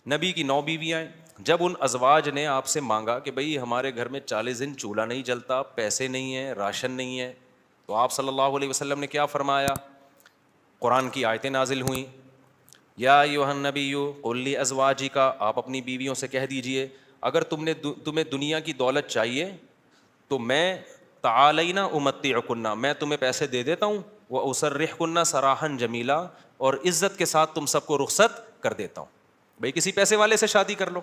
نبی کی 9 بیویاں ہیں. جب ان ازواج نے آپ سے مانگا کہ بھئی ہمارے گھر میں 40 دن چولہا نہیں جلتا, پیسے نہیں ہیں, راشن نہیں ہے, تو آپ صلی اللہ علیہ وسلم نے کیا فرمایا؟ قرآن کی آیتیں نازل ہوئیں. یا ایھا النبی قل لازواجک, آپ اپنی بیویوں سے کہہ دیجئے اگر تمہیں دنیا کی دولت چاہیے تو میں تعالینا امتعکن, میں تمہیں پیسے دے دیتا ہوں, واسرحکن سراحا جمیلا, اور عزت کے ساتھ تم سب کو رخصت کر دیتا ہوں. بھئی کسی پیسے والے سے شادی کر لو.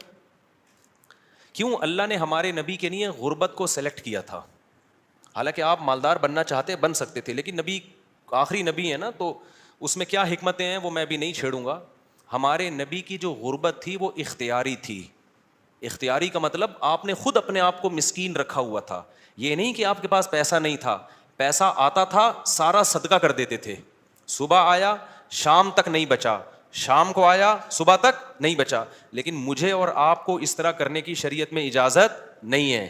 کیوں اللہ نے ہمارے نبی کے لیے غربت کو سلیکٹ کیا تھا؟ حالانکہ آپ مالدار بننا چاہتے بن سکتے تھے, لیکن نبی آخری نبی ہے نا, تو اس میں کیا حکمتیں ہیں وہ میں بھی نہیں چھیڑوں گا. ہمارے نبی کی جو غربت تھی وہ اختیاری تھی. اختیاری کا مطلب آپ نے خود اپنے آپ کو مسکین رکھا ہوا تھا. یہ نہیں کہ آپ کے پاس پیسہ نہیں تھا, پیسہ آتا تھا سارا صدقہ کر دیتے تھے. صبح آیا شام تک نہیں بچا, شام کو آیا صبح تک نہیں بچا. لیکن مجھے اور آپ کو اس طرح کرنے کی شریعت میں اجازت نہیں ہے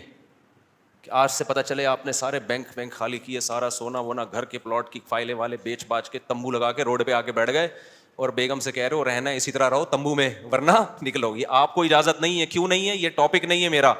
کہ آج سے پتہ چلے آپ نے سارے بینک خالی کیے, سارا سونا وونا گھر کے پلاٹ کی فائلیں والے بیچ باچ کے تمبو لگا کے روڈ پہ آ کے بیٹھ گئے اور بیگم سے کہہ رہے ہو رہنا ہے اسی طرح رہو تمبو میں ورنہ نکلو. یہ آپ کو اجازت نہیں ہے. کیوں نہیں ہے؟ یہ ٹاپک نہیں ہے میرا,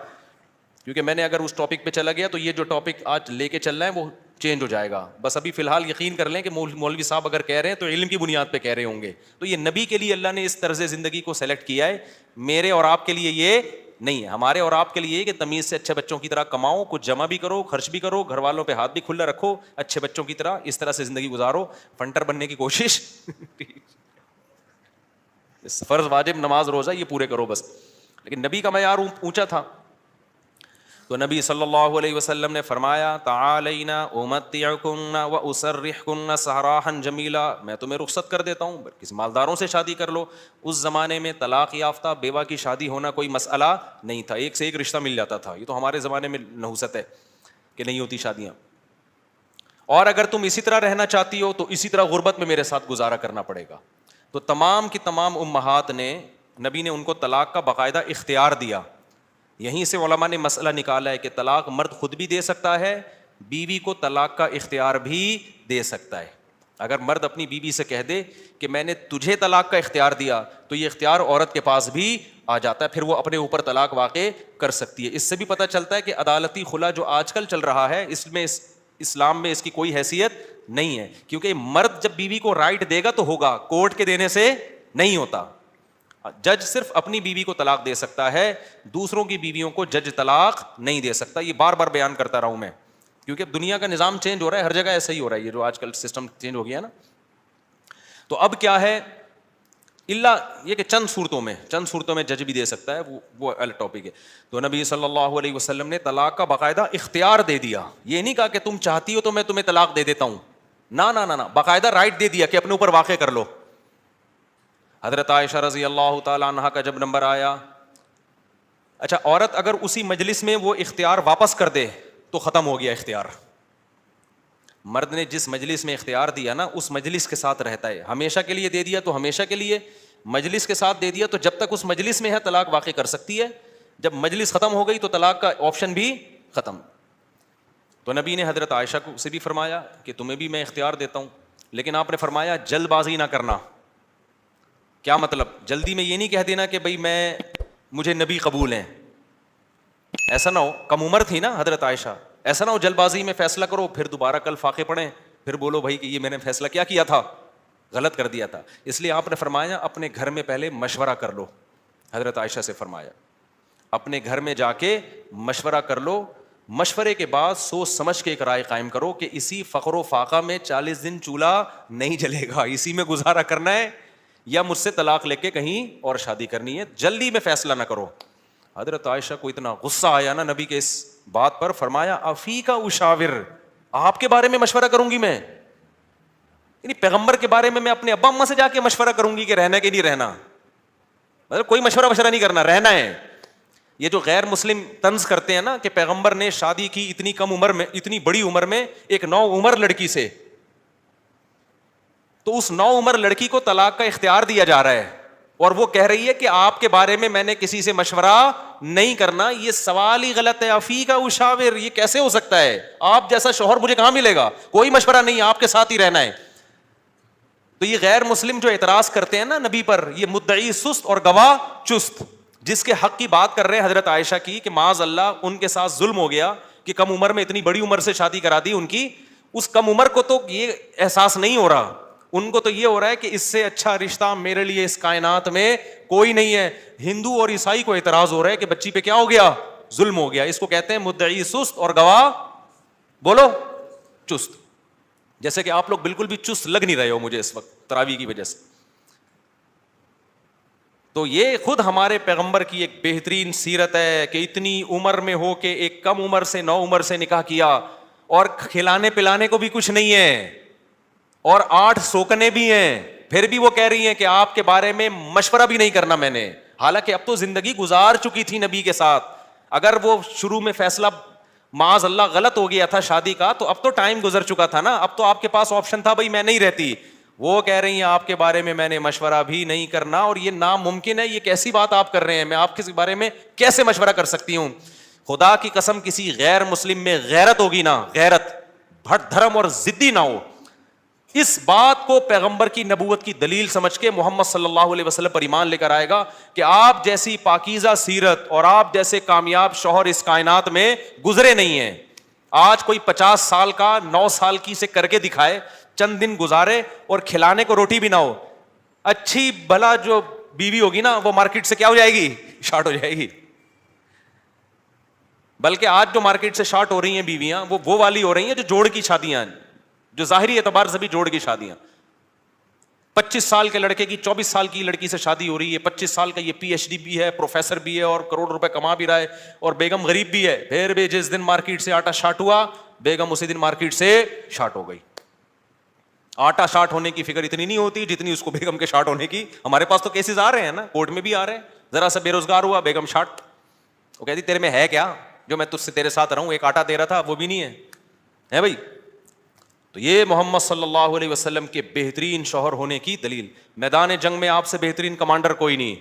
کیونکہ میں نے اگر اس ٹاپک پہ چلا گیا تو یہ جو ٹاپک آج لے کے چل رہا ہے وہ چینج ہو جائے گا. بس ابھی فی الحال یقین کر لیں کہ مولوی صاحب اگر کہہ رہے ہیں تو علم کی بنیاد پہ کہہ رہے ہوں گے. تو یہ نبی کے لیے اللہ نے اس طرز زندگی کو سلیکٹ کیا ہے, میرے اور آپ کے لیے یہ نہیں ہے. ہمارے اور آپ کے لیے کہ تمیز سے اچھے بچوں کی طرح کماؤ, کچھ جمع بھی کرو, خرچ بھی کرو, گھر والوں پہ ہاتھ بھی کھلا رکھو, اچھے بچوں کی طرح اس طرح سے زندگی گزارو, فنٹر بننے کی کوشش فرض واجب نماز روزہ یہ پورے کرو بس. لیکن نبی کا معیار اونچا تھا. تو نبی صلی اللہ علیہ وسلم نے فرمایا تعالینا امتعکن واسرحکن سراحا جمیلا, میں تمہیں رخصت کر دیتا ہوں, کسی مالداروں سے شادی کر لو. اس زمانے میں طلاق یافتہ بیوہ کی شادی ہونا کوئی مسئلہ نہیں تھا, ایک سے ایک رشتہ مل جاتا تھا. یہ تو ہمارے زمانے میں نحوست ہے کہ نہیں ہوتی شادیاں. اور اگر تم اسی طرح رہنا چاہتی ہو تو اسی طرح غربت میں میرے ساتھ گزارا کرنا پڑے گا. تو تمام کی تمام امہات نے, نبی نے ان کو طلاق کا باقاعدہ اختیار دیا. یہیں سے علماء نے مسئلہ نکالا ہے کہ طلاق مرد خود بھی دے سکتا ہے, بیوی کو طلاق کا اختیار بھی دے سکتا ہے. اگر مرد اپنی بیوی سے کہہ دے کہ میں نے تجھے طلاق کا اختیار دیا تو یہ اختیار عورت کے پاس بھی آ جاتا ہے, پھر وہ اپنے اوپر طلاق واقع کر سکتی ہے. اس سے بھی پتہ چلتا ہے کہ عدالتی خلا جو آج کل چل رہا ہے اس میں اسلام میں اس کی کوئی حیثیت نہیں ہے, کیونکہ مرد جب بیوی کو رائٹ دے گا تو ہوگا, کورٹ کے دینے سے نہیں ہوتا. جج صرف اپنی بیوی کو طلاق دے سکتا ہے, دوسروں کی بیویوں کو جج طلاق نہیں دے سکتا. یہ بار بار بیان کرتا رہا ہوں میں, کیونکہ دنیا کا نظام چینج ہو رہا ہے, ہر جگہ ایسا ہی ہو رہا ہے, یہ جو آج کل سسٹم چینج ہو گیا نا. تو اب کیا ہے, اللہ یہ کہ چند صورتوں میں جج بھی دے سکتا ہے, وہ الگ ٹاپک ہے. تو نبی صلی اللہ علیہ وسلم نے طلاق کا باقاعدہ اختیار دے دیا. یہ نہیں کہا کہ تم چاہتی ہو تو میں تمہیں طلاق دے دیتا ہوں, نہ, باقاعدہ رائٹ دے دیا کہ اپنے اوپر واقع کر لو. حضرت عائشہ رضی اللہ تعالی عنہا کا جب نمبر آیا, اچھا عورت اگر اسی مجلس میں وہ اختیار واپس کر دے تو ختم ہو گیا اختیار. مرد نے جس مجلس میں اختیار دیا نا اس مجلس کے ساتھ رہتا ہے, ہمیشہ کے لیے دے دیا تو ہمیشہ کے لیے, مجلس کے ساتھ دے دیا تو جب تک اس مجلس میں ہے طلاق واقع کر سکتی ہے, جب مجلس ختم ہو گئی تو طلاق کا آپشن بھی ختم. تو نبی نے حضرت عائشہ کو سے بھی فرمایا کہ تمہیں بھی میں اختیار دیتا ہوں, لیکن آپ نے فرمایا جلد بازی نہ کرنا. کیا مطلب؟ جلدی میں یہ نہیں کہہ دینا کہ بھائی مجھے نبی قبول ہیں, ایسا نہ ہو. کم عمر تھی نا حضرت عائشہ, ایسا نہ ہو جلد بازی میں فیصلہ کرو پھر دوبارہ کل فاقے پڑیں, پھر بولو بھائی کہ یہ میں نے فیصلہ کیا تھا, غلط کر دیا تھا. اس لیے آپ نے فرمایا اپنے گھر میں پہلے مشورہ کر لو. حضرت عائشہ سے فرمایا اپنے گھر میں جا کے مشورہ کر لو, مشورے کے بعد سوچ سمجھ کے ایک رائے قائم کرو کہ اسی فقر و فاقہ میں 40 دن چولہا نہیں جلے گا, اسی میں گزارا کرنا ہے یا مجھ سے طلاق لے کے کہیں اور شادی کرنی ہے. جلدی میں فیصلہ نہ کرو. حضرت عائشہ کو اتنا غصہ آیا نا نبی کے اس بات پر, فرمایا افیکا اشاور, آپ کے بارے میں مشورہ کروں گی میں, یعنی پیغمبر کے بارے میں اپنے ابا اماں سے جا کے مشورہ کروں گی کہ رہنا کہ نہیں رہنا. مطلب کوئی مشورہ نہیں کرنا, رہنا ہے. یہ جو غیر مسلم طنز کرتے ہیں نا کہ پیغمبر نے شادی کی اتنی کم عمر میں, اتنی بڑی عمر میں ایک 9 عمر لڑکی سے, تو اس 9 عمر لڑکی کو طلاق کا اختیار دیا جا رہا ہے اور وہ کہہ رہی ہے کہ آپ کے بارے میں نے کسی سے مشورہ نہیں کرنا. یہ سوال ہی غلط ہے. افیکا اشاور, یہ کیسے ہو سکتا ہے؟ آپ جیسا شوہر مجھے کہاں ملے گا؟ کوئی مشورہ نہیں, آپ کے ساتھ ہی رہنا ہے. تو یہ غیر مسلم جو اعتراض کرتے ہیں نا نبی پر، یہ مدعی سست اور گواہ چست، جس کے حق کی بات کر رہے ہیں حضرت عائشہ کی کہ معاذ اللہ ان کے ساتھ ظلم ہو گیا کہ کم عمر میں اتنی بڑی عمر سے شادی کرا دی ان کی. اس کم عمر کو تو یہ احساس نہیں ہو رہا، ان کو تو یہ ہو رہا ہے کہ اس سے اچھا رشتہ میرے لیے اس کائنات میں کوئی نہیں ہے. ہندو اور عیسائی کو اعتراض ہو رہا ہے کہ بچی پہ کیا ہو گیا، ظلم ہو گیا. اس کو کہتے ہیں مدعی سست اور گواہ بولو چست. جیسے کہ آپ لوگ بالکل بھی چست لگ نہیں رہے ہو مجھے اس وقت تراویح کی وجہ سے. تو یہ خود ہمارے پیغمبر کی ایک بہترین سیرت ہے کہ اتنی عمر میں ہو کے ایک کم عمر سے 9 عمر سے نکاح کیا، اور کھلانے پلانے کو بھی کچھ نہیں ہے، اور 8 سوکنے بھی ہیں، پھر بھی وہ کہہ رہی ہیں کہ آپ کے بارے میں مشورہ بھی نہیں کرنا میں نے. حالانکہ اب تو زندگی گزار چکی تھی نبی کے ساتھ. اگر وہ شروع میں فیصلہ معاذ اللہ غلط ہو گیا تھا شادی کا تو اب تو ٹائم گزر چکا تھا نا، اب تو آپ کے پاس آپشن تھا بھائی میں نہیں رہتی. وہ کہہ رہی ہیں آپ کے بارے میں میں نے مشورہ بھی نہیں کرنا، اور یہ ناممکن ہے. یہ کیسی بات آپ کر رہے ہیں، میں آپ کے بارے میں کیسے مشورہ کر سکتی ہوں. خدا کی قسم کسی غیر مسلم میں غیرت ہوگی نا، غیرت، بھٹ دھرم اور ضدی نہ ہو، اس بات کو پیغمبر کی نبوت کی دلیل سمجھ کے محمد صلی اللہ علیہ وسلم پر ایمان لے کر آئے گا کہ آپ جیسی پاکیزہ سیرت اور آپ جیسے کامیاب شوہر اس کائنات میں گزرے نہیں ہیں. آج کوئی 50 سال کا 9 سال کی سے کر کے دکھائے، چند دن گزارے اور کھلانے کو روٹی بھی نہ ہو، اچھی بھلا جو بیوی ہوگی نا وہ مارکیٹ سے کیا ہو جائے گی، شارٹ ہو جائے گی. بلکہ آج جو مارکیٹ سے شارٹ ہو رہی ہیں بیویاں وہ والی ہو رہی ہیں جو جوڑ کی شادیاں، جو ظاہری اعتبار سے بھی جوڑ کی شادیاں. 25 سال کے لڑکے کی 24 سال کی لڑکی سے شادی ہو رہی ہے، 25 سال کا یہ پی ایچ ڈی بھی ہے، پروفیسر بھی ہے اور کروڑ روپے کما بھی رہا ہے، اور بیگم غریب بھی ہے. پھر بھی جس دن مارکیٹ سے آٹا شارٹ ہوا بیگم اسی دن مارکیٹ سے شارٹ ہو گئی. آٹا شارٹ ہونے کی فکر اتنی نہیں ہوتی جتنی اس کو بیگم کے شارٹ ہونے کی. ہمارے پاس تو کیسز آ رہے ہیں نا، کورٹ میں بھی آ رہے ہیں. ذرا سا بے روزگار ہوا بیگم شارٹ. وہ کہتی تیرے میں ہے کیا جو میں تجھ سے تیرے ساتھ رہوں، ایک آٹا دے رہا تھا وہ بھی نہیں ہے بھائی. تو یہ محمد صلی اللہ علیہ وسلم کے بہترین شوہر ہونے کی دلیل. میدان جنگ میں آپ سے بہترین کمانڈر کوئی نہیں،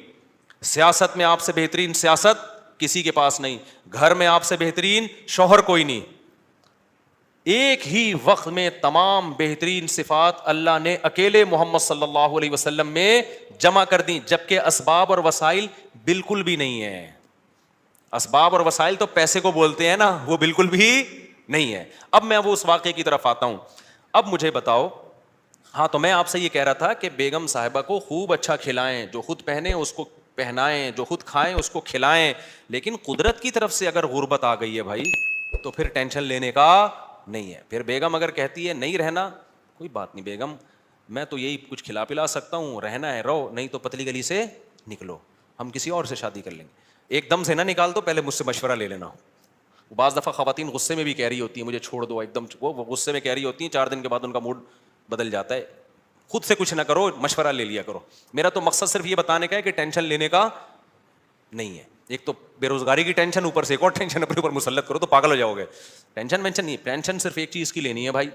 سیاست میں آپ سے بہترین سیاست کسی کے پاس نہیں، گھر میں آپ سے بہترین شوہر کوئی نہیں. ایک ہی وقت میں تمام بہترین صفات اللہ نے اکیلے محمد صلی اللہ علیہ وسلم میں جمع کر دی، جبکہ اسباب اور وسائل بالکل بھی نہیں ہے. اسباب اور وسائل تو پیسے کو بولتے ہیں نا، وہ بالکل بھی نہیں ہے. اب میں وہ اس واقعے کی طرف آتا ہوں. اب مجھے بتاؤ، ہاں تو میں آپ سے یہ کہہ رہا تھا کہ بیگم صاحبہ کو خوب اچھا کھلائیں، جو خود پہنے اس کو پہنائیں، جو خود کھائیں اس کو کھلائیں. لیکن قدرت کی طرف سے اگر غربت آ گئی ہے بھائی تو پھر ٹینشن لینے کا نہیں ہے. پھر بیگم اگر کہتی ہے نہیں رہنا، کوئی بات نہیں بیگم، میں تو یہی کچھ کھلا پلا سکتا ہوں، رہنا ہے رہو، نہیں تو پتلی گلی سے نکلو، ہم کسی اور سے شادی کر لیں گے. ایک دم سے نہ نکال دو، پہلے مجھ سے مشورہ لے لینا. بعض دفعہ خواتین غصے میں بھی کہہ رہی ہوتی ہیں مجھے چھوڑ دو، ایک دم وہ غصے میں کہہ رہی ہوتی ہیں، 4 دن کے بعد ان کا موڈ بدل جاتا ہے. خود سے کچھ نہ کرو، مشورہ لے لیا کرو. میرا تو مقصد صرف یہ بتانے کا ہے کہ ٹینشن لینے کا نہیں ہے. ایک تو بے روزگاری کی ٹینشن، اوپر سے ایک اور ٹینشن اپنے اوپر مسلط کرو تو پاگل ہو جاؤ گے. ٹینشن وینشن نہیں، ٹینشن صرف ایک چیز کی لینی ہے بھائی،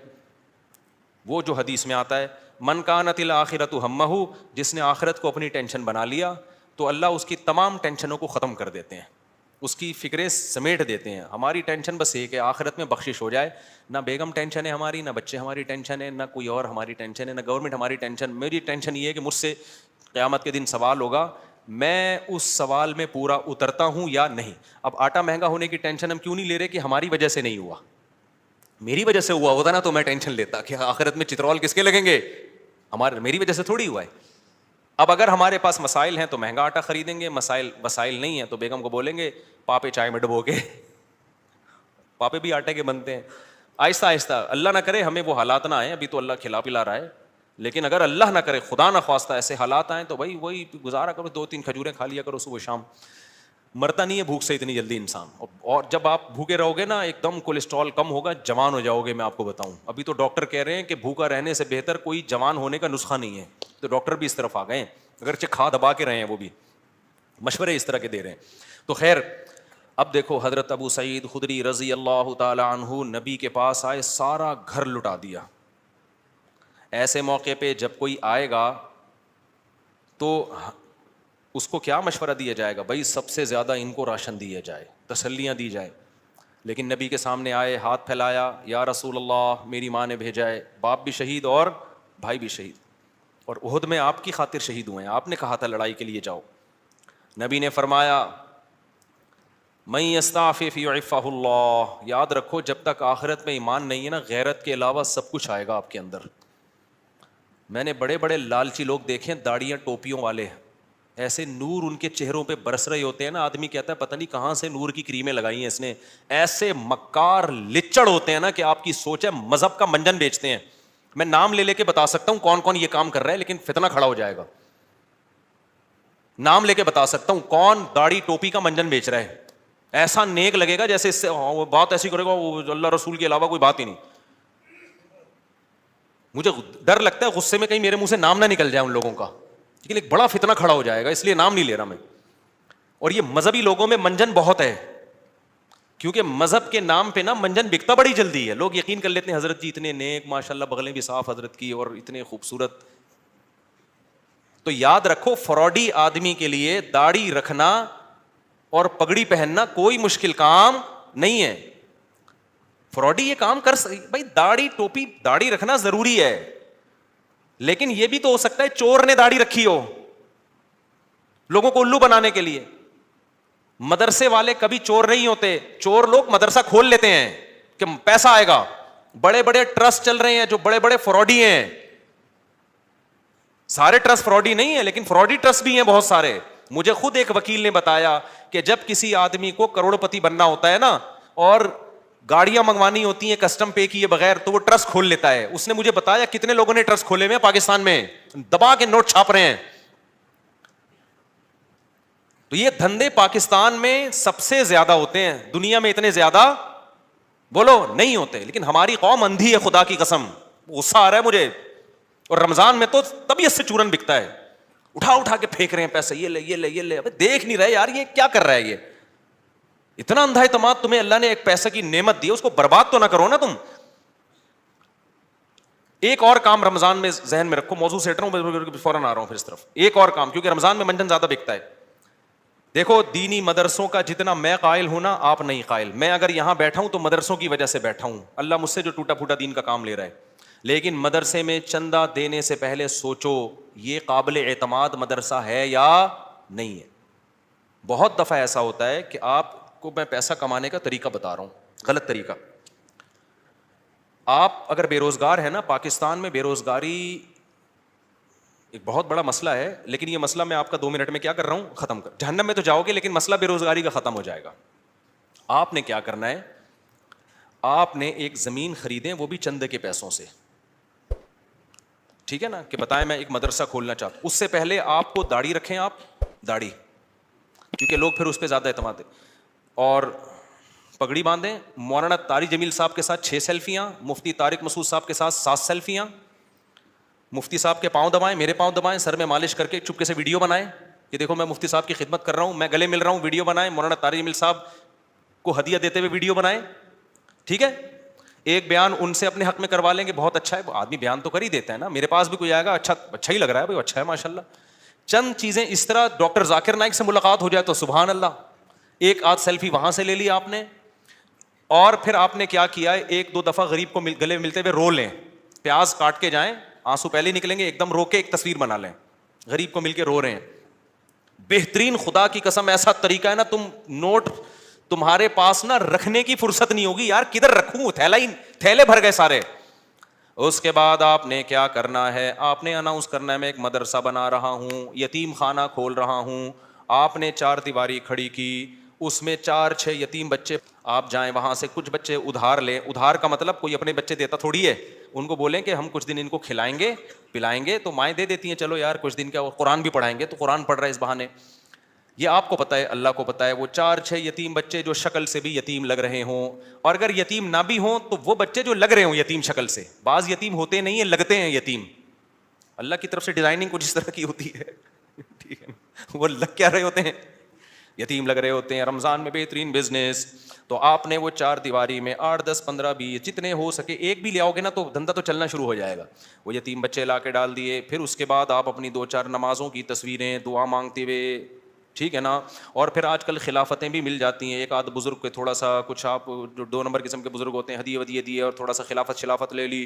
وہ جو حدیث میں آتا ہے من کانت الآخرۃ ہمہ، جس نے آخرت کو اپنی ٹینشن بنا لیا تو اللہ اس کی تمام ٹینشنوں کو ختم کر دیتے ہیں، اس کی فکریں سمیٹ دیتے ہیں. ہماری ٹینشن بس یہ کہ آخرت میں بخشش ہو جائے. نہ بیگم ٹینشن ہے ہماری، نہ بچے ہماری ٹینشن ہے، نہ کوئی اور ہماری ٹینشن ہے، نہ گورنمنٹ ہماری ٹینشن. میری ٹینشن یہ ہے کہ مجھ سے قیامت کے دن سوال ہوگا، میں اس سوال میں پورا اترتا ہوں یا نہیں. اب آٹا مہنگا ہونے کی ٹینشن ہم کیوں نہیں لے رہے کہ ہماری وجہ سے نہیں ہوا، میری وجہ سے ہوا ہوتا نا تو میں ٹینشن لیتا کہ آخرت میں چترول کس کے لگیں گے، میری وجہ سے تھوڑی ہوا ہے. اب اگر ہمارے پاس مسائل ہیں تو مہنگا آٹا خریدیں گے، وسائل نہیں ہیں تو بیگم کو بولیں گے پاپے چائے میں ڈبو کے، پاپے بھی آٹے کے بنتے ہیں. آہستہ آہستہ، اللہ نہ کرے ہمیں وہ حالات نہ آئیں، ابھی تو اللہ کھلا پلا رہا ہے، لیکن اگر اللہ نہ کرے خدا نہ خواستہ ایسے حالات آئیں تو بھائی وہی گزارا کرو، 2-3 کھجوریں کھا لیا کرو صبح شام. مرتا نہیں ہے بھوک سے اتنی جلدی انسان، اور جب آپ بھوکے رہو گے نا ایک دم کولیسٹرول کم ہوگا، جوان ہو جاؤ گے. میں آپ کو بتاؤں ابھی تو ڈاکٹر کہہ رہے ہیں کہ بھوکا رہنے سے بہتر کوئی جوان ہونے کا نسخہ نہیں ہے، تو ڈاکٹر بھی اس طرف آ گئے ہیں، اگرچہ کھا دبا کے رہے ہیں، وہ بھی مشورے اس طرح کے دے رہے ہیں. تو خیر اب دیکھو حضرت ابو سعید خدری رضی اللہ تعالی عنہ نبی کے پاس آئے، سارا گھر لٹا دیا. ایسے موقع پہ جب کوئی آئے گا تو اس کو کیا مشورہ دیا جائے گا، بھائی سب سے زیادہ ان کو راشن دیا جائے، تسلیاں دی جائے. لیکن نبی کے سامنے آئے، ہاتھ پھیلایا، یا رسول اللہ میری ماں نے بھیجا ہے، باپ بھی شہید اور بھائی بھی شہید. اور احد میں آپ کی خاطر شہید ہوئے ہیں. آپ نے کہا تھا لڑائی کے لیے جاؤ. نبی نے فرمایا من یستعفف یعفہ اللہ. یاد رکھو جب تک آخرت میں ایمان نہیں ہے نا, غیرت کے علاوہ سب کچھ آئے گا آپ کے اندر. میں نے بڑے بڑے لالچی لوگ دیکھے, داڑیاں ٹوپیوں والے, ایسے نور ان کے چہروں پہ برس رہے ہوتے ہیں نا, آدمی کہتا ہے پتہ نہیں کہاں سے نور کی کریمیں لگائی ہیں اس نے. ایسے مکار لچڑ ہوتے ہیں نا کہ آپ کی سوچ ہے مذہب کا منجن بیچتے ہیں. میں نام لے کے بتا سکتا ہوں کون کون یہ کام کر رہا ہے, لیکن فتنہ کھڑا ہو جائے گا. نام لے کے بتا سکتا ہوں کون داڑھی ٹوپی کا منجن بیچ رہا ہے. ایسا نیک لگے گا جیسے اس سے وہ بات ایسی کرے گا, وہ اللہ رسول کے علاوہ کوئی بات ہی نہیں. مجھے ڈر لگتا ہے غصے میں کہیں میرے منہ سے نام نہ نکل جائے ان لوگوں کا, لیکن ایک بڑا فتنہ کھڑا ہو جائے گا, اس لیے نام نہیں لے رہا میں. اور یہ مذہبی لوگوں میں منجن بہت ہے, کیونکہ مذہب کے نام پہ نا منجن بکتا بڑی جلدی ہے. لوگ یقین کر لیتے ہیں حضرت جی اتنے نیک, ماشاء اللہ بغلیں بھی صاف حضرت کی, اور اتنے خوبصورت. تو یاد رکھو فراڈی آدمی کے لیے داڑھی رکھنا اور پگڑی پہننا کوئی مشکل کام نہیں ہے. فراڈی یہ کام کر بھائی, داڑھی ٹوپی داڑھی رکھنا ضروری ہے, لیکن یہ بھی تو ہو سکتا ہے چور نے داڑھی رکھی ہو لوگوں کو الو بنانے کے لیے. مدرسے والے کبھی چور نہیں ہوتے, چور لوگ مدرسہ کھول لیتے ہیں کہ پیسہ آئے گا. بڑے بڑے ٹرسٹ چل رہے ہیں جو بڑے بڑے فراڈی ہیں. سارے ٹرسٹ فراڈی نہیں ہیں, لیکن فراڈی ٹرسٹ بھی ہیں بہت سارے. مجھے خود ایک وکیل نے بتایا کہ جب کسی آدمی کو کروڑ پتی بننا ہوتا ہے نا, اور گاڑیاں منگوانی ہوتی ہیں کسٹم پے کیے بغیر, تو وہ ٹرسٹ کھول لیتا ہے. اس نے مجھے بتایا کتنے لوگوں نے ٹرسٹ کھولے ہوئے ہیں پاکستان میں, دبا کے نوٹ چھاپ رہے ہیں. تو یہ دھندے پاکستان میں سب سے زیادہ ہوتے ہیں, دنیا میں اتنے زیادہ بولو نہیں ہوتے. لیکن ہماری قوم اندھی ہے, خدا کی قسم غصہ آ رہا ہے مجھے. اور رمضان میں تو طبیعت سے چورن بکتا ہے, اٹھا اٹھا کے پھینک رہے ہیں پیسے, یہ لے یہ لے یہ لے. ابے دیکھ نہیں رہے یار یہ کیا کر رہا ہے, یہ اتنا اندھا اعتماد. تمہیں اللہ نے ایک پیسے کی نعمت دی, اس کو برباد تو نہ کرو نا تم. ایک اور کام رمضان میں ذہن میں رکھو, موضوع سیٹ رہا ہوں فوراً آ رہا ہوں پھر اس طرف. ایک اور کام, کیونکہ رمضان میں منجن زیادہ بکتا ہے. دیکھو دینی مدرسوں کا جتنا میں قائل ہوں نا, آپ نہیں قائل. میں اگر یہاں بیٹھا ہوں تو مدرسوں کی وجہ سے بیٹھا ہوں, اللہ مجھ سے جو ٹوٹا پھوٹا دین کا کام لے رہا ہے. لیکن مدرسے میں چندہ دینے سے پہلے سوچو یہ قابل اعتماد مدرسہ ہے یا نہیں ہے. بہت دفعہ ایسا ہوتا ہے کہ آپ کو میں پیسہ کمانے کا طریقہ بتا رہا ہوں, غلط طریقہ. آپ اگر بے روزگار ہیں نا, پاکستان میں بے روزگاری ایک بہت بڑا مسئلہ ہے, لیکن یہ مسئلہ میں آپ کا 2 منٹ میں کیا کر رہا ہوں, ختم کر. جہنم میں تو جاؤ گے, لیکن مسئلہ بے روزگاری کا ختم ہو جائے گا. آپ نے کیا کرنا ہے, آپ نے ایک زمین خریدیں, وہ بھی چندے کے پیسوں سے, ٹھیک ہے نا, کہ بتائیں میں ایک مدرسہ کھولنا چاہتا ہوں. اس سے پہلے آپ کو داڑھی رکھیں, آپ داڑھی, کیونکہ لوگ پھر اس پہ زیادہ اعتماد ہے, اور پگڑی باندھیں. مولانا طارق جمیل صاحب کے ساتھ 6 سیلفیاں, مفتی طارق مسعود صاحب کے ساتھ 7 سیلفیاں. مفتی صاحب کے پاؤں دبائیں, میرے پاؤں دبائیں, سر میں مالش کر کے چپکے سے ویڈیو بنائیں کہ دیکھو میں مفتی صاحب کی خدمت کر رہا ہوں, میں گلے مل رہا ہوں, ویڈیو بنائیں. مولانا طارق جمیل صاحب کو ہدیہ دیتے ہوئے ویڈیو بنائیں, ٹھیک ہے. ایک بیان ان سے اپنے حق میں کروا لیں گے, بہت اچھا ہے, آدمی بیان تو کر ہی دیتا ہے نا. میرے پاس بھی کوئی آئے گا, اچھا ہی لگ رہا ہے بھائی, اچھا ہے ماشاء اللہ. چند چیزیں اس طرح, ڈاکٹر ذاکر نائک سے ملاقات ہو جائے تو سبحان اللہ, ایک آدھ سیلفی وہاں سے لے لی آپ نے. اور پھر آپ نے کیا کیا ہے, 1-2 دفعہ غریب کو گلے ملتے ہوئے رو لیں, پیاز کاٹ کے جائیں, آنسو پہلے نکلیں گے, ایک دم رو کے ایک تصویر بنا لیں, غریب کو مل کے رو رہے ہیں. بہترین, خدا کی قسم ایسا طریقہ ہے نا, تم نوٹ تمہارے پاس نا رکھنے کی فرصت نہیں ہوگی یار, کدھر رکھوں, تھیلے بھر گئے سارے. اس کے بعد آپ نے کیا کرنا ہے, آپ نے اناؤنس کرنا ہے میں ایک مدرسہ بنا رہا ہوں, یتیم خانہ کھول رہا ہوں. آپ نے 4 دیواری کھڑی کی, اس میں 4-6 یتیم بچے, آپ جائیں وہاں سے کچھ بچے ادھار لیں. ادھار کا مطلب کوئی اپنے بچے دیتا تھوڑی ہے, ان کو بولیں کہ ہم کچھ دن ان کو کھلائیں گے پلائیں گے, تو مائیں دے دیتی ہیں, چلو یار کچھ دن کا, قرآن بھی پڑھائیں گے, تو قرآن پڑھ رہا ہے اس بہانے. یہ آپ کو پتہ ہے, اللہ کو پتہ ہے. وہ 4-6 یتیم بچے جو شکل سے بھی یتیم لگ رہے ہوں, اور اگر یتیم نہ بھی ہوں تو وہ بچے جو لگ رہے ہوں یتیم شکل سے, بعض یتیم ہوتے نہیں ہیں, لگتے ہیں یتیم, اللہ کی طرف سے ڈیزائننگ کچھ اس طرح کی ہوتی ہے, ٹھیک ہے, وہ لگ کیا رہے ہوتے ہیں, یتیم لگ رہے ہوتے ہیں. رمضان میں بہترین بزنس. تو آپ نے وہ 4 دیواری میں 8, 10, 15, 20 جتنے ہو سکے, ایک بھی لے آؤ گے نا تو دھندا تو چلنا شروع ہو جائے گا. وہ یتیم بچے لا کے ڈال دیے. پھر اس کے بعد آپ اپنی 2-4 نمازوں کی تصویریں دعا مانگتے ہوئے, ٹھیک ہے نا. اور پھر آج کل خلافتیں بھی مل جاتی ہیں, ایک آدھ بزرگ کے تھوڑا سا کچھ آپ جو 2 نمبر قسم کے بزرگ ہوتے ہیں ہدیے ودیے دیے اور تھوڑا سا خلافت لے لی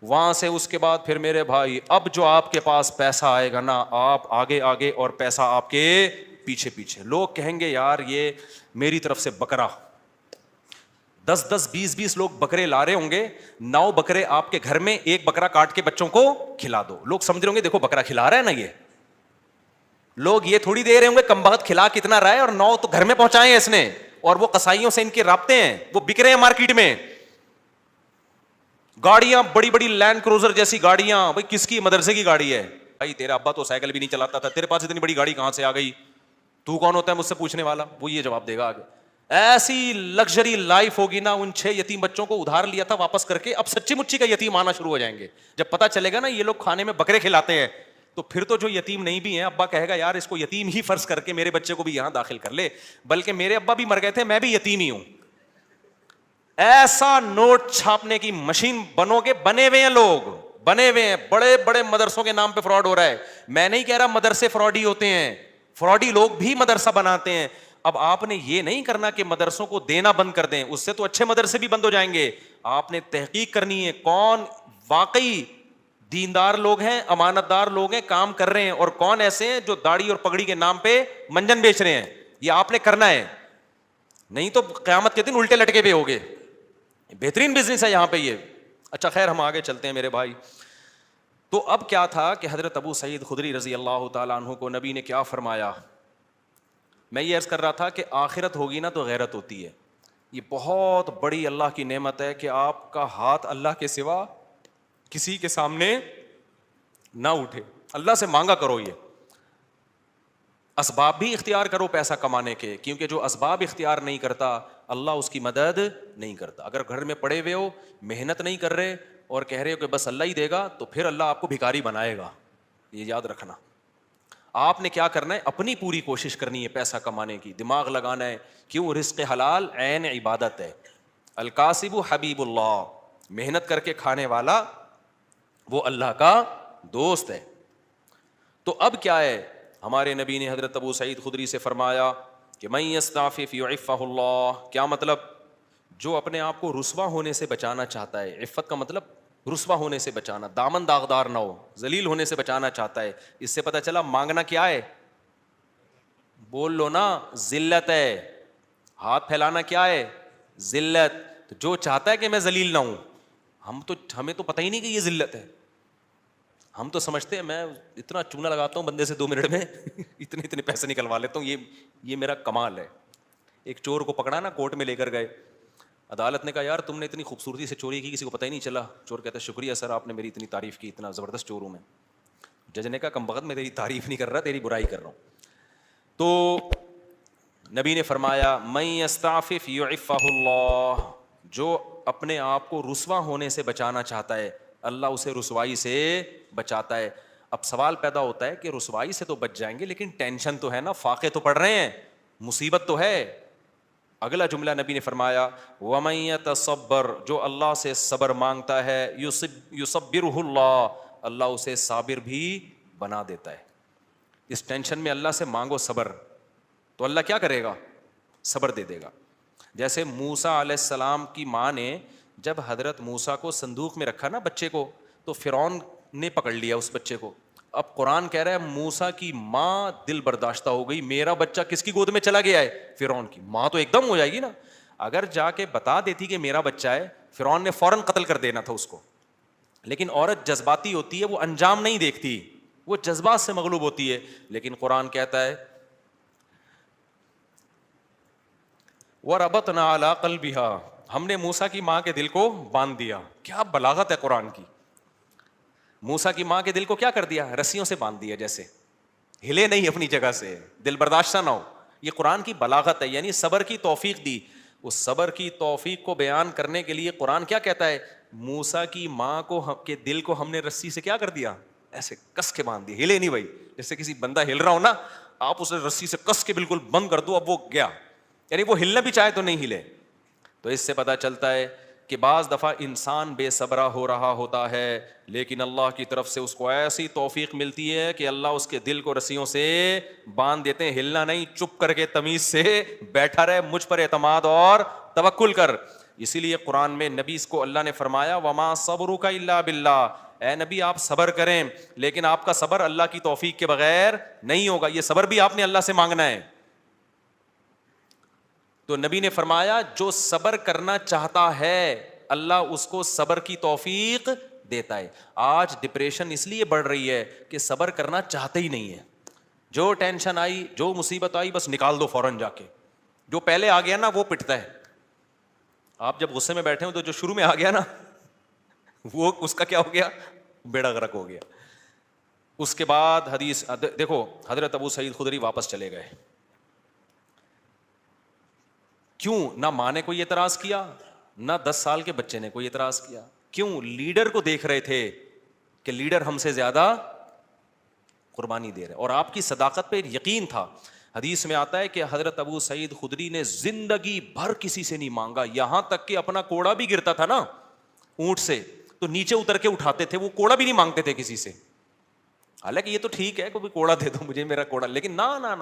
وہاں سے. اس کے بعد پھر میرے بھائی اب جو آپ کے پاس پیسہ آئے گا نا, آپ آگے آگے اور پیسہ آپ کے پیچھے پیچھے. لوگ کہیں گے یار یہ میری طرف سے بکرا 10 20 لوگ بکرے لا رہے ہوں گے, 9 بکرے آپ کے گھر میں, 1 بکرا کاٹ کے بچوں کو کھلا دو. لوگ سمجھ رہے ہوں گے دیکھو بکرا کھلا رہا ہے نا یہ. لوگ یہ تھوڑی دے رہے ہوں گے کم بخت کھلا کتنا رہا ہے اور 9 تو گھر میں پہنچائے ہیں اس نے, اور وہ قصائیوں سے ان کے رابطے ہیں, وہ بک رہے ہیں مارکیٹ میں. گاڑیاں بڑی بڑی لینڈ کروزر جیسی گاڑیاں, بھائی کس کی, مدرسے کی گاڑی ہے بھائی. تیرا ابا تو سائیکل بھی نہیں چلاتا تھا, تیرے پاس اتنی بڑی گاڑی کہاں سے آ گئی؟ تو کون ہوتا ہے مجھ سے پوچھنے والا؟ وہ یہ جواب دے گا آگے. ایسی لگژری لائف ہوگی نا. ان 6 یتیم بچوں کو ادھار لیا تھا واپس کر کے, اب سچی مچی کا یتیم آنا شروع ہو جائیں گے. جب پتا چلے گا نا یہ لوگ کھانے میں بکرے کھلاتے ہیں تو پھر تو جو یتیم نہیں بھی ہیں, ابا کہے گا یار اس کو یتیم ہی فرض کر کے میرے بچے کو بھی یہاں داخل کر لے, بلکہ میرے ابا بھی مر گئے تھے, میں بھی یتیم ہی ہوں. ایسا نوٹ چھاپنے کی مشین بنو گے, بنے ہوئے ہیں لوگ, بنے ہوئے ہیں. بڑے بڑے مدرسوں کے نام پہ فراڈ ہو رہا ہے. میں نہیں کہہ رہا مدرسے فراڈی ہوتے ہیں, فراڈی لوگ بھی مدرسہ بناتے ہیں. اب آپ نے یہ نہیں کرنا کہ مدرسوں کو دینا بند کر دیں, اس سے تو اچھے مدرسے بھی بند ہو جائیں گے. آپ نے تحقیق کرنی ہے کون واقعی دیندار لوگ ہیں, امانت دار لوگ ہیں, کام کر رہے ہیں, اور کون ایسے ہیں جو داڑھی اور پگڑی کے نام پہ منجن بیچ رہے ہیں. یہ آپ نے کرنا ہے, نہیں تو قیامت کے دن الٹے لٹکے پہ ہوگے. بہترین بزنس ہے یہاں پہ یہ. اچھا خیر ہم آگے چلتے ہیں میرے بھائی. تو اب کیا تھا کہ حضرت ابو سعید خدری رضی اللہ تعالیٰ عنہ کو نبی نے کیا فرمایا؟ میں یہ عرض کر رہا تھا کہ آخرت ہوگی نا تو غیرت ہوتی ہے. یہ بہت بڑی اللہ کی نعمت ہے کہ آپ کا ہاتھ اللہ کے سوا کسی کے سامنے نہ اٹھے. اللہ سے مانگا کرو, یہ اسباب بھی اختیار کرو پیسہ کمانے کے, کیونکہ جو اسباب اختیار نہیں کرتا اللہ اس کی مدد نہیں کرتا. اگر گھر میں پڑے ہوئے ہو, محنت نہیں کر رہے اور کہہ رہے ہو کہ بس اللہ ہی دے گا, تو پھر اللہ آپ کو بھکاری بنائے گا. یہ یاد رکھنا. آپ نے کیا کرنا ہے, اپنی پوری کوشش کرنی ہے پیسہ کمانے کی, دماغ لگانا ہے. کیوں؟ رزق حلال عین عبادت ہے. الکاسب حبیب اللہ, محنت کر کے کھانے والا وہ اللہ کا دوست ہے. تو اب کیا ہے, ہمارے نبی نے حضرت ابو سعید خدری سے فرمایا کہ من یستعفف یعفہ اللہ. کیا مطلب؟ جو اپنے آپ کو رسوا ہونے سے بچانا چاہتا ہے, عفت کا مطلب رسوا ہونے سے بچانا, دامن داغدار نہ ہو, ذلیل ہونے سے بچانا چاہتا ہے. اس سے پتہ چلا مانگنا کیا ہے, بول لو نا, ذلت ہے. ہاتھ پھیلانا کیا ہے, ذلت. تو جو چاہتا ہے کہ میں ذلیل نہ ہوں, ہمیں تو پتہ ہی نہیں کہ یہ ذلت ہے. ہم تو سمجھتے ہیں میں اتنا چونا لگاتا ہوں بندے سے 2 منٹ میں اتنے پیسے نکلوا لیتا ہوں, یہ میرا کمال ہے. ایک چور کو پکڑا نا, کورٹ میں لے کر گئے, عدالت نے کہا یار تم نے اتنی خوبصورتی سے چوری کی, کسی کو پتہ ہی نہیں چلا. چور کہتا ہے شکریہ سر, آپ نے میری اتنی تعریف کی, اتنا زبردست چور ہوں میں. جج نے کہا کم بخت میں تیری تعریف نہیں کر رہا, تیری برائی کر رہا ہوں. تو نبی نے فرمایا من یستعفف یعفہ اللہ, جو اپنے آپ کو رسوا ہونے سے بچانا چاہتا ہے اللہ اسے رسوائی سے بچاتا ہے. اب سوال پیدا ہوتا ہے کہ رسوائی سے تو بچ جائیں گے, لیکن ٹینشن تو ہے نا, فاقے تو پڑ رہے ہیں, مصیبت تو ہے. اگلا جملہ نبی نے فرمایا ومن یتصبر, جو اللہ سے صبر مانگتا ہے یصبرہ اللہ, اللہ اسے صابر بھی بنا دیتا ہے. اس ٹینشن میں اللہ سے مانگو صبر, تو اللہ کیا کرے گا, صبر دے دے گا. جیسے موسیٰ علیہ السلام کی ماں نے جب حضرت موسیٰ کو صندوق میں رکھا نا بچے کو, تو فرعون نے پکڑ لیا اس بچے کو. اب قرآن کہہ رہا ہے موسیٰ کی ماں دل برداشتہ ہو گئی, میرا بچہ کس کی گود میں چلا گیا ہے, فرعون کی. ماں تو ایک دم ہو جائے گی نا. اگر جا کے بتا دیتی کہ میرا بچہ ہے, فرعون نے فوراً قتل کر دینا تھا اس کو. لیکن عورت جذباتی ہوتی ہے, وہ انجام نہیں دیکھتی, وہ جذبات سے مغلوب ہوتی ہے. لیکن قرآن کہتا ہے وَرَبَطْنَا عَلَىٰ قَلْبِهَا, ہم نے موسیٰ کی ماں کے دل کو باندھ دیا. کیا بلاغت ہے قرآن کی. موسیٰ کی ماں کے دل کو کیا کر دیا, رسیوں سے باندھ دیا, جیسے ہلے نہیں اپنی جگہ سے, دل برداشتہ نہ ہو. یہ قرآن کی بلاغت ہے, یعنی صبر کی توفیق دی. اس صبر کی توفیق کو بیان کرنے کے لیے قرآن کیا کہتا ہے, موسیٰ کی ماں کو کے دل کو ہم نے رسی سے کیا کر دیا, ایسے کس کے باندھ دیا, ہلے نہیں بھائی. جیسے کسی بندہ ہل رہا ہو نا, آپ اسے رسی سے کس کے بالکل بند کر دو, اب وہ گیا, یعنی وہ ہلنا بھی چاہے تو نہیں ہلے. تو اس سے پتہ چلتا ہے کہ بعض دفعہ انسان بے صبرا ہو رہا ہوتا ہے لیکن اللہ کی طرف سے اس کو ایسی توفیق ملتی ہے کہ اللہ اس کے دل کو رسیوں سے باندھ دیتے ہیں. ہلنا نہیں, چپ کر کے تمیز سے بیٹھا رہے, مجھ پر اعتماد اور توکل کر. اسی لیے قرآن میں نبی کو اللہ نے فرمایا وما صبرک الا باللہ, اے نبی آپ صبر کریں لیکن آپ کا صبر اللہ کی توفیق کے بغیر نہیں ہوگا, یہ صبر بھی آپ نے اللہ سے مانگنا ہے. تو نبی نے فرمایا جو صبر کرنا چاہتا ہے اللہ اس کو صبر کی توفیق دیتا ہے. آج ڈپریشن اس لیے بڑھ رہی ہے کہ صبر کرنا چاہتے ہی نہیں ہے. جو ٹینشن آئی, جو مصیبت آئی, بس نکال دو فوراً جا کے. جو پہلے آ گیا نا وہ پٹتا ہے. آپ جب غصے میں بیٹھے ہو تو جو شروع میں آ گیا نا وہ اس کا کیا ہو گیا, بیڑا غرق ہو گیا. اس کے بعد حدیث دیکھو, حضرت ابو سعید خدری واپس چلے گئے. کیوں؟ نہ ماں نے کوئی اعتراض کیا, نہ 10 سال کے بچے نے کوئی اعتراض کیا. کیوں؟ لیڈر کو دیکھ رہے تھے کہ لیڈر ہم سے زیادہ قربانی دے رہے, اور آپ کی صداقت پہ یقین تھا. حدیث میں آتا ہے کہ حضرت ابو سعید خدری نے زندگی بھر کسی سے نہیں مانگا, یہاں تک کہ اپنا کوڑا بھی گرتا تھا نا اونٹ سے تو نیچے اتر کے اٹھاتے تھے, وہ کوڑا بھی نہیں مانگتے تھے کسی سے. حالانکہ یہ تو ٹھیک ہے کوئی کوڑا دے دو مجھے میرا کوڑا, لیکن نہ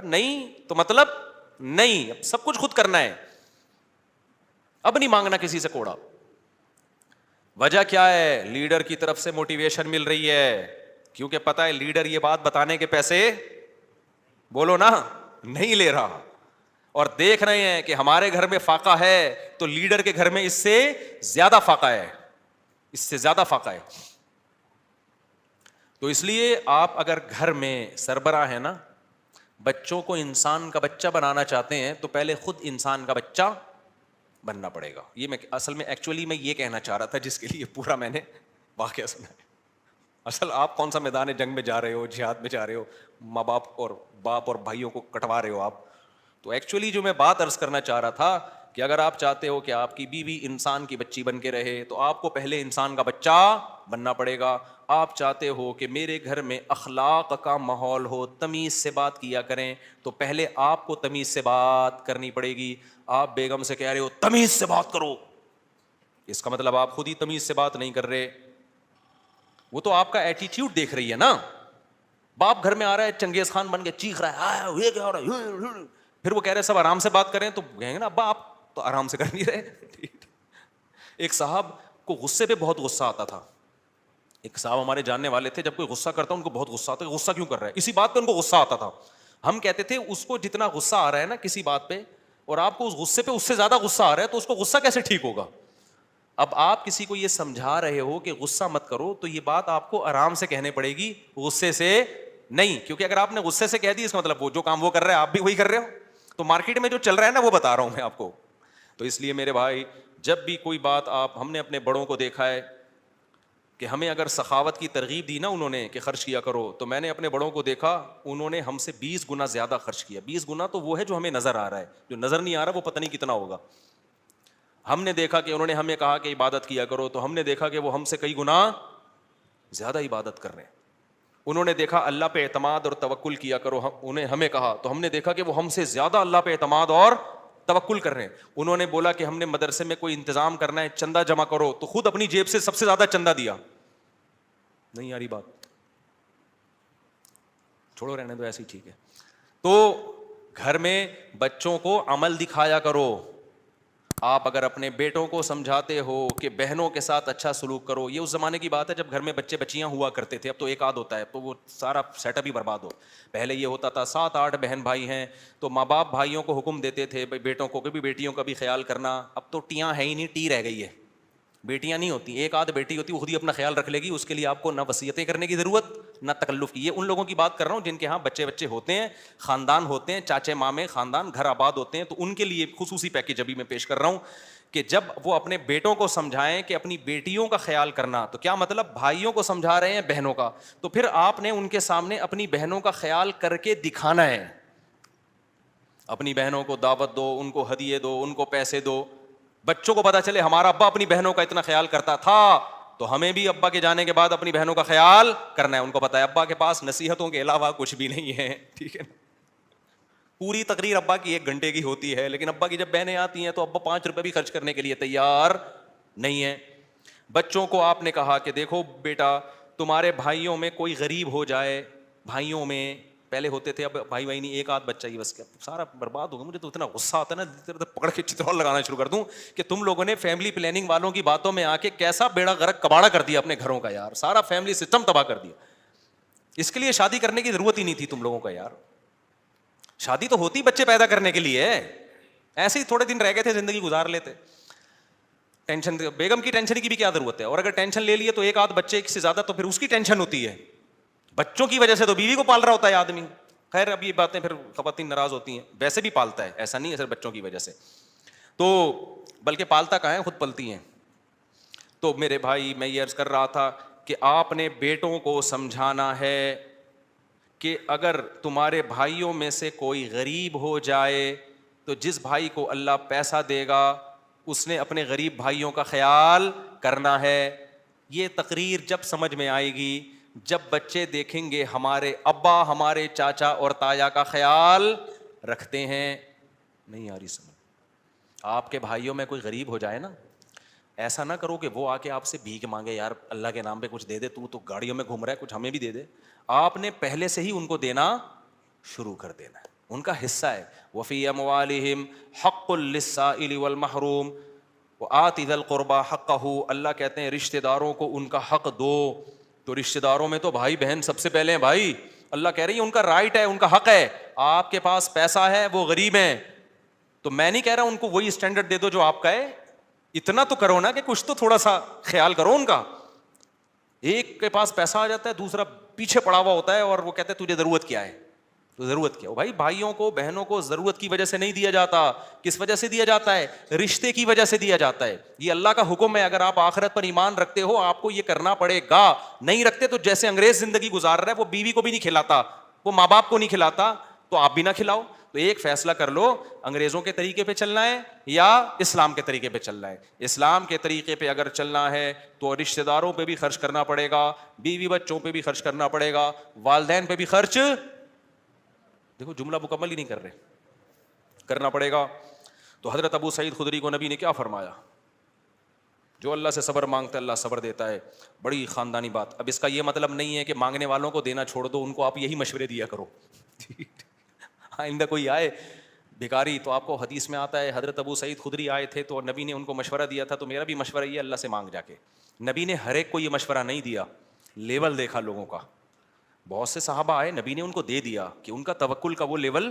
نہیں تو مطلب نہیں, سب کچھ خود کرنا ہے, اب نہیں مانگنا کسی سے کوڑا. وجہ کیا ہے؟ لیڈر کی طرف سے موٹیویشن مل رہی ہے, کیونکہ پتا ہے لیڈر یہ بات بتانے کے پیسے بولو نا نہیں لے رہا, اور دیکھ رہے ہیں کہ ہمارے گھر میں فاقہ ہے تو لیڈر کے گھر میں اس سے زیادہ فاقہ ہے, اس سے زیادہ فاقہ ہے. تو اس لیے آپ اگر گھر میں سربراہ ہیں نا, بچوں کو انسان کا بچہ بنانا چاہتے ہیں تو پہلے خود انسان کا بچہ بننا پڑے گا. یہ میں اصل میں ایکچولی میں یہ کہنا چاہ رہا تھا جس کے لیے پورا میں نے واقعہ سنا ہے. اصل آپ کون سا میدان جنگ میں جا رہے ہو, جہاد میں جا رہے ہو, ماں باپ اور بھائیوں کو کٹوا رہے ہو آپ. تو ایکچولی جو میں بات عرض کرنا چاہ رہا تھا کہ اگر آپ چاہتے ہو کہ آپ کی بیوی انسان کی بچی بن کے رہے تو آپ کو پہلے انسان کا بچہ بننا پڑے گا. آپ چاہتے ہو کہ میرے گھر میں اخلاق کا ماحول ہو, تمیز سے بات کیا کریں, تو پہلے آپ کو تمیز سے بات کرنی پڑے گی. آپ بیگم سے کہہ رہے ہو تمیز سے بات کرو, اس کا مطلب آپ خود ہی تمیز سے بات نہیں کر رہے. وہ تو آپ کا ایٹیٹیوڈ دیکھ رہی ہے نا. باپ گھر میں آ رہا ہے چنگیز خان بن کے چیخ رہا ہے یہ کیا ہو رہا ہے, پھر وہ کہہ رہے سب آرام سے بات کریں تو کہیں گے نا ابا آپ تو آرام سے کر نہیں رہے. ایک صاحب کو غصے پہ بہت غصہ آتا تھا. ایک صاحب ہمارے جاننے والے تھے, جب کوئی غصہ کرتا ان کو بہت غصہ آتا, غصہ کیوں کر رہا ہے, اسی بات پہ ان کو غصہ آتا تھا. ہم کہتے تھے اس کو جتنا غصہ آ رہا ہے نا کسی بات پہ, اور آپ کو اس غصے پہ اس سے زیادہ غصہ آ رہا ہے, تو اس کو غصہ کیسے ٹھیک ہوگا؟ اب آپ کسی کو یہ سمجھا رہے ہو کہ غصہ مت کرو, تو یہ بات آپ کو آرام سے کہنے پڑے گی, غصے سے نہیں. کیونکہ اگر آپ نے غصے سے کہہ دی اس کا مطلب وہ جو کام وہ کر رہے ہیں آپ بھی وہی کر رہے ہو. تو مارکیٹ میں جو چل رہا ہے نا وہ بتا رہا ہوں میں آپ کو. تو اس لیے میرے بھائی جب بھی کوئی بات ہم نے اپنے بڑوں کو دیکھا ہے کہ ہمیں اگر سخاوت کی ترغیب دی نا انہوں نے کہ خرچ کیا کرو, تو میں نے اپنے بڑوں کو دیکھا انہوں نے ہم سے 20 گنا زیادہ خرچ کیا. 20 گنا تو وہ ہے جو ہمیں نظر آ رہا ہے, جو نظر نہیں آ رہا وہ پتہ نہیں کتنا ہوگا. ہم نے دیکھا کہ انہوں نے ہمیں کہا کہ عبادت کیا کرو, تو ہم نے دیکھا کہ وہ ہم سے کئی گنا زیادہ عبادت کر رہے ہیں. انہوں نے دیکھا اللہ پہ اعتماد اور توکل کیا کرو, انہیں ہمیں کہا تو ہم نے دیکھا کہ وہ ہم سے زیادہ اللہ پہ اعتماد اور توکل کر رہے ہیں. انہوں نے بولا کہ ہم نے مدرسے میں کوئی انتظام کرنا ہے, چندہ جمع کرو, تو خود اپنی جیب سے سب سے زیادہ چندہ دیا. نہیں یاری بات, چھوڑو رہنے دو ایسی ٹھیک ہے. تو گھر میں بچوں کو عمل دکھایا کرو. آپ اگر اپنے بیٹوں کو سمجھاتے ہو کہ بہنوں کے ساتھ اچھا سلوک کرو, یہ اس زمانے کی بات ہے جب گھر میں بچے بچیاں ہوا کرتے تھے, اب تو ایک آدھ ہوتا ہے, تو وہ سارا سیٹ اپ ہی برباد ہو. پہلے یہ ہوتا تھا 7-8 بہن بھائی ہیں تو ماں باپ بھائیوں کو حکم دیتے تھے بیٹوں کو بھی بیٹیوں کا بھی خیال کرنا. اب تو ٹیاں ہے ہی نہیں, ٹی رہ گئی ہے, بیٹیاں نہیں ہوتی. ایک آدھ بیٹی ہوتی وہ خود ہی اپنا خیال رکھ لے گی, اس کے لیے آپ کو نہ وصیتیں کرنے کی ضرورت نہ تکلف کی. یہ ان لوگوں کی بات کر رہا ہوں جن کے ہاں بچے ہوتے ہیں, خاندان ہوتے ہیں, چاچے مامے خاندان گھر آباد ہوتے ہیں, تو ان کے لیے خصوصی پیکیج ابھی میں پیش کر رہا ہوں کہ جب وہ اپنے بیٹوں کو سمجھائیں کہ اپنی بیٹیوں کا خیال کرنا, تو کیا مطلب بھائیوں کو سمجھا رہے ہیں بہنوں کا, تو پھر آپ نے ان کے سامنے اپنی بہنوں کا خیال کر کے دکھانا ہے. اپنی بہنوں کو دعوت دو, ان کو ہدیے دو, ان کو پیسے دو. بچوں کو پتا چلے ہمارا ابا اپنی بہنوں کا اتنا خیال کرتا تھا, تو ہمیں بھی ابا کے جانے کے بعد اپنی بہنوں کا خیال کرنا ہے. ان کو پتا ہے ابا کے پاس نصیحتوں کے علاوہ کچھ بھی نہیں ہے, ٹھیک ہے. پوری تقریر ابا کی 1 گھنٹے کی ہوتی ہے, لیکن ابا کی جب بہنیں آتی ہیں تو ابا 5 روپے بھی خرچ کرنے کے لیے تیار نہیں ہے. بچوں کو آپ نے کہا کہ دیکھو بیٹا تمہارے بھائیوں میں کوئی غریب ہو جائے, بھائیوں میں پہلے ہوتے تھے, اب بھائی نہیں, ایک آدھ بچہ ہی بس, کیا سارا برباد ہوگا. مجھے تو اتنا غصہ آتا ہے نا, پکڑ کے چترول لگانا شروع کر دوں کہ تم لوگوں نے فیملی پلاننگ والوں کی باتوں میں آ کے کیسا بیڑا غرق کباڑا کر دیا اپنے گھروں کا یار, سارا فیملی سسٹم تباہ کر دیا. اس کے لیے شادی کرنے کی ضرورت ہی نہیں تھی تم لوگوں کا یار. شادی تو ہوتی بچے پیدا کرنے کے لیے, ایسے ہی تھوڑے دن رہ گئے تھے زندگی گزار لیتے. ٹینشن, بیگم کی ٹینشن کی بھی کیا ضرورت ہے, اور اگر ٹینشن لے لیے تو ایک آدھ بچے سے زیادہ تو پھر اس کی ٹینشن ہوتی ہے. بچوں کی وجہ سے تو بیوی کو پال رہا ہوتا ہے آدمی. خیر اب یہ باتیں پھر خواتین ناراض ہوتی ہیں, ویسے بھی پالتا ہے, ایسا نہیں ہے صرف بچوں کی وجہ سے, تو بلکہ پالتا کہاں ہے, خود پلتی ہیں. تو میرے بھائی میں یہ عرض کر رہا تھا کہ آپ نے بیٹوں کو سمجھانا ہے کہ اگر تمہارے بھائیوں میں سے کوئی غریب ہو جائے تو جس بھائی کو اللہ پیسہ دے گا اس نے اپنے غریب بھائیوں کا خیال کرنا ہے. یہ تقریر جب سمجھ میں آئے گی جب بچے دیکھیں گے ہمارے ابا ہمارے چاچا اور تایا کا خیال رکھتے ہیں. نہیں آ رہی سمجھ. آپ کے بھائیوں میں کوئی غریب ہو جائے نا, ایسا نہ کرو کہ وہ آ کے آپ سے بھیک مانگے, یار اللہ کے نام پہ کچھ دے دے, تو گاڑیوں میں گھوم رہا ہے, کچھ ہمیں بھی دے دے. آپ نے پہلے سے ہی ان کو دینا شروع کر دینا ہے, ان کا حصہ ہے. وفی اموالہم حق للسائل والمحروم وآت ذی القربى حقہ. اللہ کہتے ہیں رشتہ داروں کو ان کا حق دو. تو رشتہ داروں میں تو بھائی بہن سب سے پہلے ہیں بھائی. اللہ کہہ رہی ہے ان کا رائٹ ہے, ان کا حق ہے. آپ کے پاس پیسہ ہے, وہ غریب ہیں, تو میں نہیں کہہ رہا ان کو وہی اسٹینڈرڈ دے دو جو آپ کا ہے, اتنا تو کرو نا کہ کچھ تو تھوڑا سا خیال کرو ان کا. ایک کے پاس پیسہ آ جاتا ہے, دوسرا پیچھے پڑا ہوا ہوتا ہے اور وہ کہتے ہیں تجھے ضرورت کیا ہے, تو ضرورت کیا ہو بھائی. بھائیوں کو بہنوں کو ضرورت کی وجہ سے نہیں دیا جاتا. کس وجہ سے دیا جاتا ہے؟ رشتے کی وجہ سے دیا جاتا ہے. یہ اللہ کا حکم ہے, اگر آپ آخرت پر ایمان رکھتے ہو آپ کو یہ کرنا پڑے گا. نہیں رکھتے تو جیسے انگریز زندگی گزار رہا ہے, وہ بیوی کو بھی نہیں کھلاتا, وہ ماں باپ کو نہیں کھلاتا, تو آپ بھی نہ کھلاؤ. تو ایک فیصلہ کر لو, انگریزوں کے طریقے پہ چلنا ہے یا اسلام کے طریقے پہ چلنا ہے. اسلام کے طریقے پہ اگر چلنا ہے تو رشتہ داروں پہ بھی خرچ کرنا پڑے گا, بیوی بچوں پہ بھی خرچ کرنا پڑے گا, والدین پہ بھی خرچ, دیکھو جملہ مکمل ہی نہیں کر رہے, کرنا پڑے گا. تو حضرت ابو سعید خدری کو نبی نے کیا فرمایا؟ جو اللہ سے صبر مانگتا ہے اللہ صبر دیتا ہے. بڑی خاندانی بات. اب اس کا یہ مطلب نہیں ہے کہ مانگنے والوں کو دینا چھوڑ دو, ان کو آپ یہی مشورے دیا کرو. آئندہ کوئی آئے بھکاری, تو آپ کو حدیث میں آتا ہے حضرت ابو سعید خدری آئے تھے تو نبی نے ان کو مشورہ دیا تھا, تو میرا بھی مشورہ یہ اللہ سے مانگ جا کے. نبی نے ہر ایک کو یہ مشورہ نہیں دیا, لیول دیکھا لوگوں کا. بہت سے صحابہ آئے, نبی نے ان کو دے دیا کہ ان کا توکل کا وہ لیول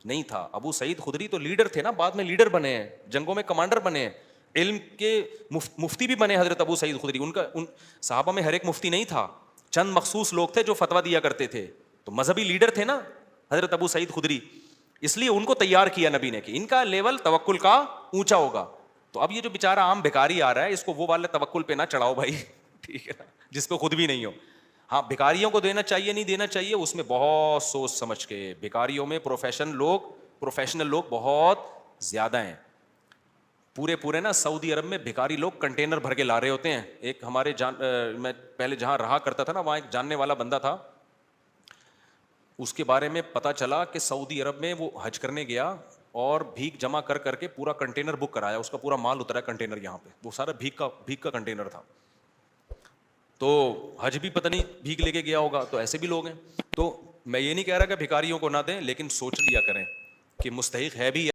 نہیں تھا. ابو سعید خدری تو لیڈر تھے نا, بعد میں لیڈر بنے ہیں, جنگوں میں کمانڈر بنے ہیں, علم کے مفتی بھی بنے حضرت ابو سعید خدری. ان صحابہ میں ہر ایک مفتی نہیں تھا, چند مخصوص لوگ تھے جو فتویٰ دیا کرتے تھے, تو مذہبی لیڈر تھے نا حضرت ابو سعید خدری, اس لیے ان کو تیار کیا نبی نے کہ ان کا لیول توکل کا اونچا ہوگا. تو اب یہ جو بیچارہ عام بھکاری آ رہا ہے, اس کو وہ والے توکل پہ نہ چڑھاؤ بھائی, ٹھیک ہے نا, جس پہ خود بھی نہیں ہو. ہاں بھکاریوں کو دینا چاہیے نہیں دینا چاہیے, اس میں بہت سوچ سمجھ کے. بھکاریوں میں پروفیشنل لوگ بہت زیادہ ہیں. پورے نا سعودی عرب میں بھکاری لوگ کنٹینر بھر کے لا رہے ہوتے ہیں. ایک ہمارے میں پہلے جہاں رہا کرتا تھا نا, وہاں ایک جاننے والا بندہ تھا, اس کے بارے میں پتا چلا کہ سعودی عرب میں وہ حج کرنے گیا اور بھیک جمع کر کے پورا کنٹینر بک کرایا, اس کا پورا مال اترا کنٹینر یہاں پہ, وہ سارا بھیک کا کنٹینر تھا. تو حج بھی پتہ نہیں بھیک لے کے گیا ہوگا, تو ایسے بھی لوگ ہیں. تو میں یہ نہیں کہہ رہا کہ بھکاریوں کو نہ دیں, لیکن سوچ لیا کریں کہ مستحق ہے بھی